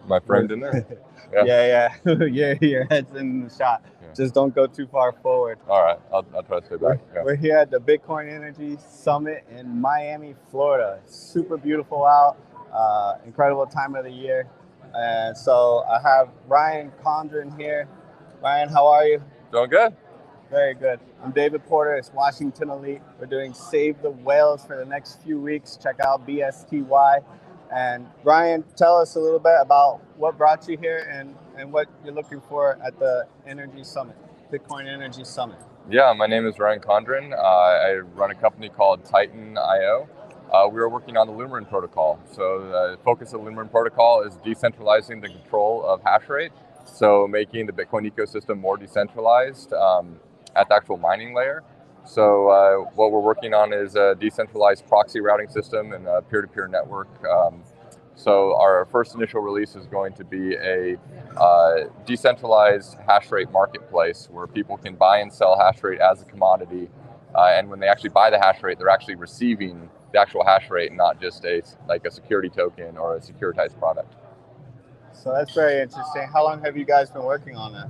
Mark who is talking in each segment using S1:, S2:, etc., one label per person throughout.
S1: My friend in there.
S2: Yeah, your head's in the shot.
S1: Yeah.
S2: Just don't go too far forward.
S1: All right, I'll try to stay
S2: We're,
S1: back. Yeah.
S2: we're here at the Bitcoin Energy Summit in Miami, Florida. Super beautiful out, incredible time of the year. And so I have Ryan Condren here. Ryan, how are you?
S1: Doing good.
S2: Very good. I'm David Porter. It's Washington Elite. We're doing Save the Whales for the next few weeks. Check out BSTY. And Ryan, tell us a little bit about what brought you here and what you're looking for at the Energy Summit, Bitcoin Energy Summit.
S1: Yeah, my name is Ryan Condren. I run a company called Titan.io. We are working on the Lumerin protocol. So the focus of the Lumerin protocol is decentralizing the control of hash rate. So making the Bitcoin ecosystem more decentralized at the actual mining layer. So what we're working on is a decentralized proxy routing system and a peer-to-peer network. So our first initial release is going to be a decentralized hash rate marketplace where people can buy and sell hash rate as a commodity. And when they actually buy the hash rate, they're actually receiving the actual hash rate, not just a security token or a securitized product.
S2: So that's very interesting. How long have you guys been working on that?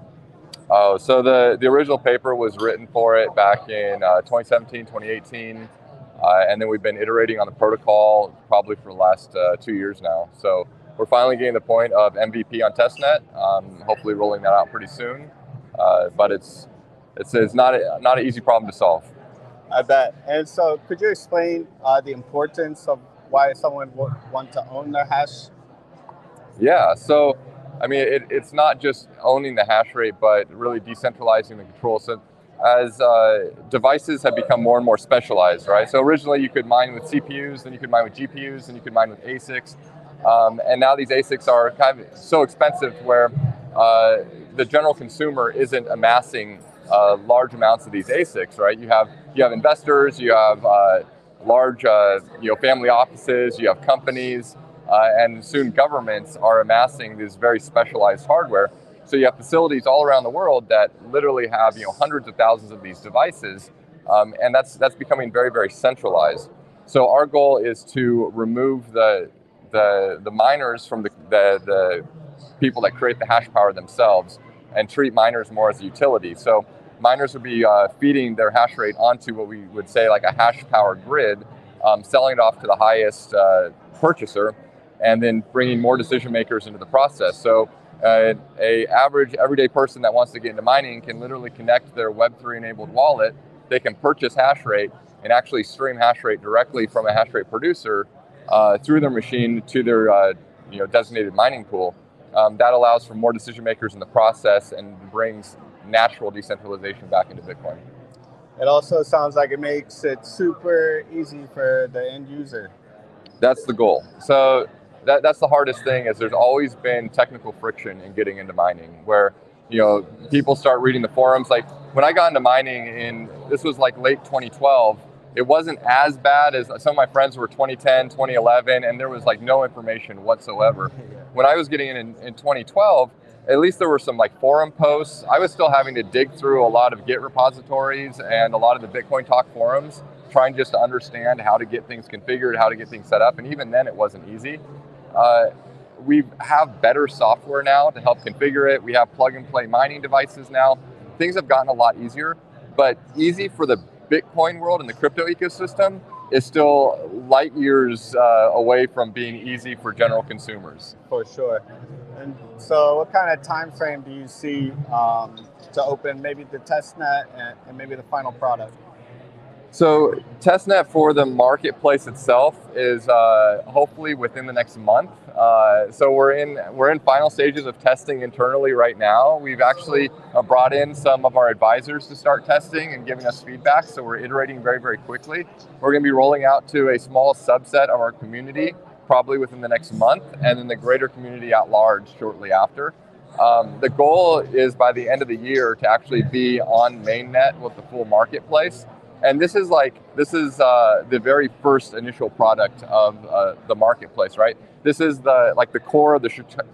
S1: Oh, so the original paper was written for it back in 2017, 2018. And then we've been iterating on the protocol probably for the last 2 years now. So we're finally getting to the point of MVP on testnet, hopefully rolling that out pretty soon. But it's not an easy problem to solve.
S2: I bet. And so could you explain the importance of why someone would want to own their hash?
S1: Yeah, so I mean, it's not just owning the hash rate, but really decentralizing the control. So as devices have become more and more specialized, right? So originally you could mine with CPUs, then you could mine with GPUs, then you could mine with ASICs. And now these ASICs are kind of so expensive where the general consumer isn't amassing large amounts of these ASICs, right? You have investors, you have large family offices, you have companies, and soon governments are amassing this very specialized hardware. So you have facilities all around the world that literally have hundreds of thousands of these devices, and that's becoming very, very centralized. So our goal is to remove the miners from the people that create the hash power themselves and treat miners more as a utility. So miners would be feeding their hash rate onto what we would say like a hash power grid, selling it off to the highest purchaser, and then bringing more decision makers into the process. So a average everyday person that wants to get into mining can literally connect their Web3 enabled wallet. They can purchase hash rate and actually stream hash rate directly from a hash rate producer through their machine to their designated mining pool. That allows for more decision makers in the process and brings natural decentralization back into Bitcoin.
S2: It also sounds like it makes it super easy for the end user.
S1: That's the goal. So that's the hardest thing is there's always been technical friction in getting into mining where people start reading the forums. Like when I got into mining this was like late 2012, it wasn't as bad as some of my friends were 2010, 2011, and there was like no information whatsoever. When I was getting in 2012, at least there were some like forum posts. I was still having to dig through a lot of Git repositories and a lot of the Bitcoin Talk forums, trying just to understand how to get things configured, how to get things set up, and even then it wasn't easy. We have better software now to help configure it. We have plug and play mining devices now. Things have gotten a lot easier, but easy for the Bitcoin world and the crypto ecosystem is still light years away from being easy for general consumers.
S2: For sure. And so what kind of time frame do you see to open maybe the testnet and maybe the final product?
S1: So testnet for the marketplace itself is hopefully within the next month. So we're in final stages of testing internally right now. We've actually brought in some of our advisors to start testing and giving us feedback. So we're iterating very, very quickly. We're going to be rolling out to a small subset of our community probably within the next month, and then the greater community at large shortly after. The goal is by the end of the year to actually be on mainnet with the full marketplace. And this is the very first initial product of the marketplace, right? This is the core of the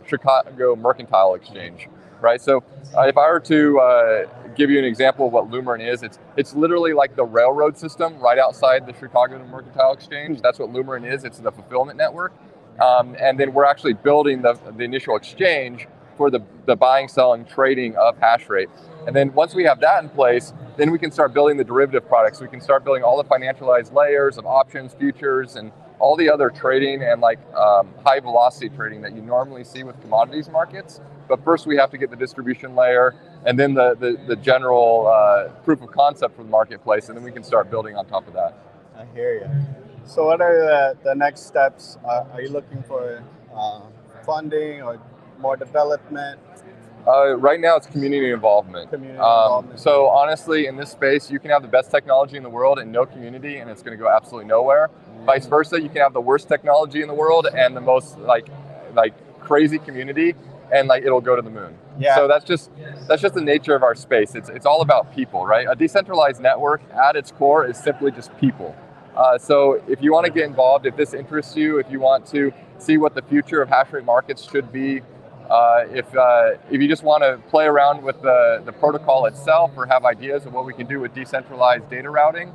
S1: Chicago Mercantile Exchange, right? So if I were to give you an example of what Lumerin is, it's literally like the railroad system right outside the Chicago Mercantile Exchange. That's what Lumerin is. It's the fulfillment network. and then we're actually building the initial exchange for the buying, selling, trading of hash rate. And then once we have that in place, then we can start building the derivative products. We can start building all the financialized layers of options, futures, and all the other trading and like high velocity trading that you normally see with commodities markets. But first we have to get the distribution layer and then the general proof of concept for the marketplace, and then we can start building on top of that.
S2: I hear you. So what are the next steps? Are you looking for funding or more development?
S1: Right now it's community involvement. So honestly, in this space, you can have the best technology in the world and no community, and it's going to go absolutely nowhere. Vice versa, you can have the worst technology in the world and the most like crazy community, and like it'll go to the moon.
S2: Yeah.
S1: So that's just the nature of our space. It's all about people, right? A decentralized network at its core is simply just people. So if you want to get involved, if this interests you, if you want to see what the future of hash rate markets should be, if you just want to play around with the protocol itself or have ideas of what we can do with decentralized data routing,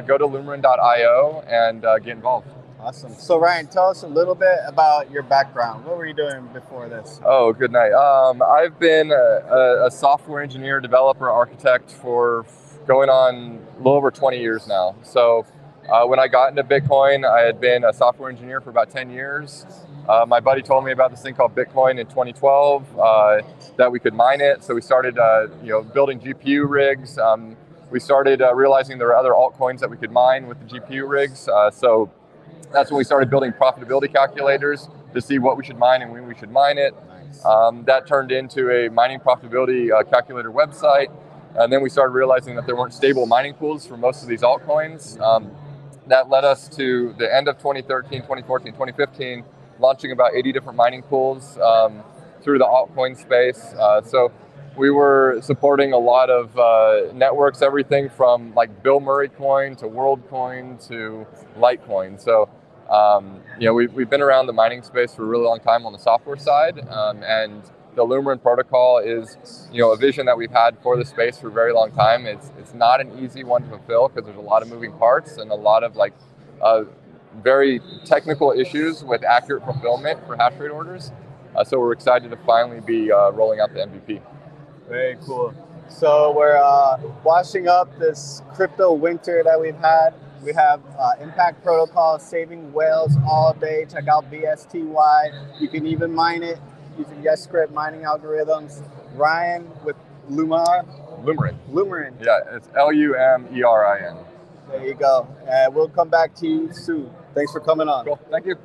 S1: go to Lumerin.io and get involved.
S2: Awesome. So Ryan, tell us a little bit about your background. What were you doing before this?
S1: Oh, good night. I've been a software engineer, developer, architect for going on a little over 20 years now. So when I got into Bitcoin, I had been a software engineer for about 10 years. My buddy told me about this thing called Bitcoin in 2012, that we could mine it. So we started building GPU rigs. We started realizing there were other altcoins that we could mine with the GPU rigs. So that's when we started building profitability calculators to see what we should mine and when we should mine it.
S2: Nice.
S1: That turned into a mining profitability calculator website. And then we started realizing that there weren't stable mining pools for most of these altcoins. That led us to the end of 2013, 2014, 2015, launching about 80 different mining pools through the altcoin space. So we were supporting a lot of networks, everything from like Bill Murray coin to WorldCoin to Litecoin. So we've been around the mining space for a really long time on the software side, and the Lumerin protocol is a vision that we've had for the space for a very long time. It's not an easy one to fulfill because there's a lot of moving parts and a lot of very technical issues with accurate fulfillment for hash rate orders. So we're excited to finally be rolling out the MVP.
S2: Very cool. So we're washing up this crypto winter that we've had. We have Impact Protocol saving whales all day. Check out BSTY. You can even mine it using YesScript mining algorithms. Ryan with Lumerin.
S1: Yeah, it's Lumerin.
S2: There you go. We'll come back to you soon. Thanks for coming on.
S1: Cool. Thank you.